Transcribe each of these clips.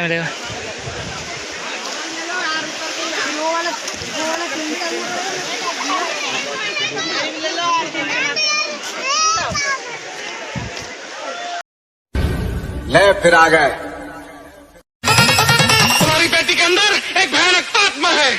मिलेगा। ले फिर आ गए। तुम्हारी बेटी के अंदर एक भयानक आत्मा है।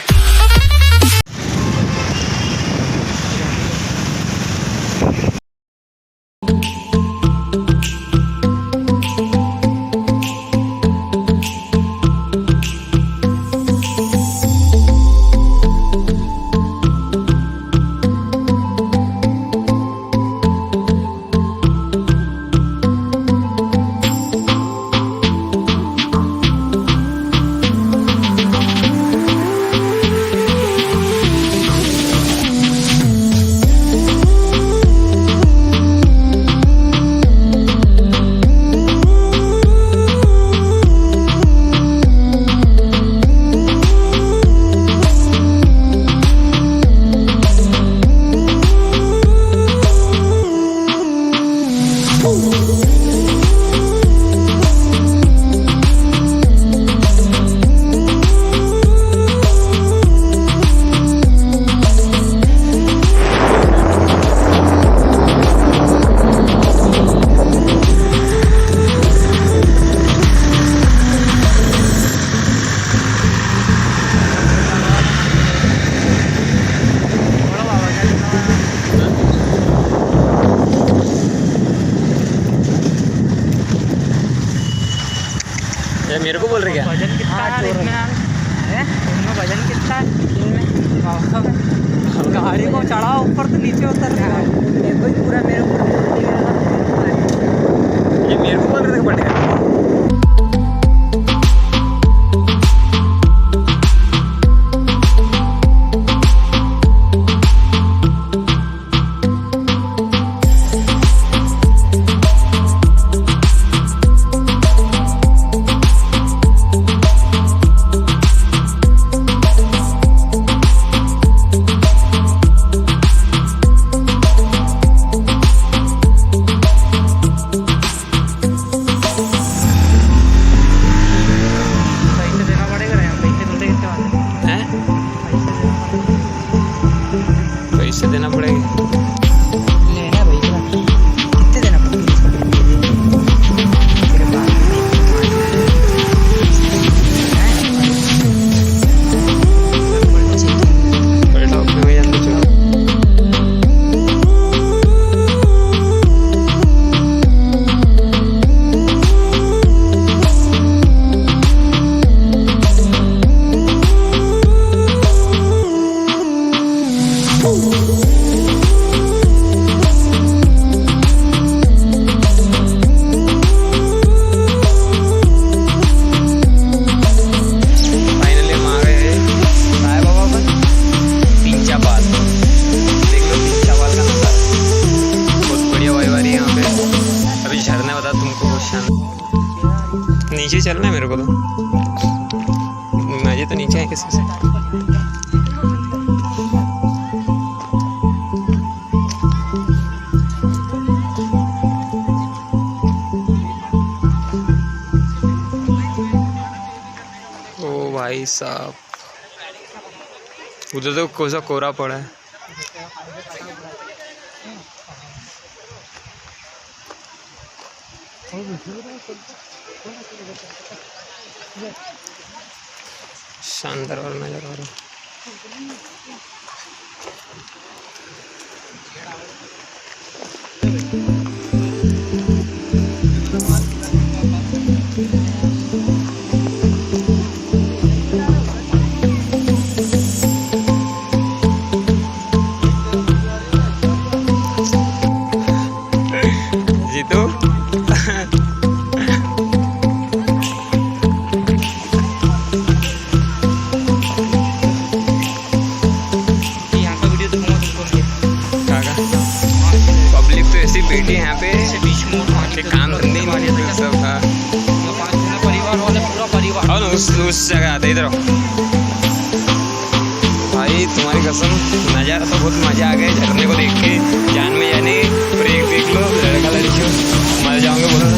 मेरे को बोल रहे क्या? वजन कितना है इसमें? अरे इनमें वजन कितना है इनमें? गाड़ी को चढ़ाओ ऊपर तो नीचे उतर रहा है। मेरे को ही पूरा मेरे ऊपर ये मेरे को बोल रहे थे पड़ेगा। पैसे देना पड़ेगा। लेना भैया कितने देना पड़ेगा? बैठो अपने भैया अंदर चलो। नीचे चलना है मेरे को तो, मजे तो नीचे है किसी से। ओ भाई साहब, उधर तो कोसा कोरा पड़ा है। शानदार और नजर आ रहा है। जीतू बेटी यहाँ पे काम धंधे सब का परिवार वाले पूरा परिवार और उस जगह आते इधर भाई, तुम्हारी कसम नज़ारा तो बहुत मज़ा आ गया झरने को देख के। जान में जाने ब्रेक देख लो, लड़का लड़की मर जाओगे बोलो।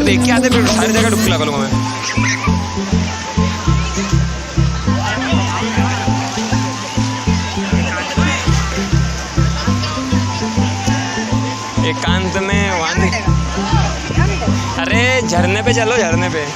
देख के आते, फिर सारी जगह डुबकी लगा लूंगा मैं। एकांत में वहाँ, अरे झरने पे चलो, झरने पे।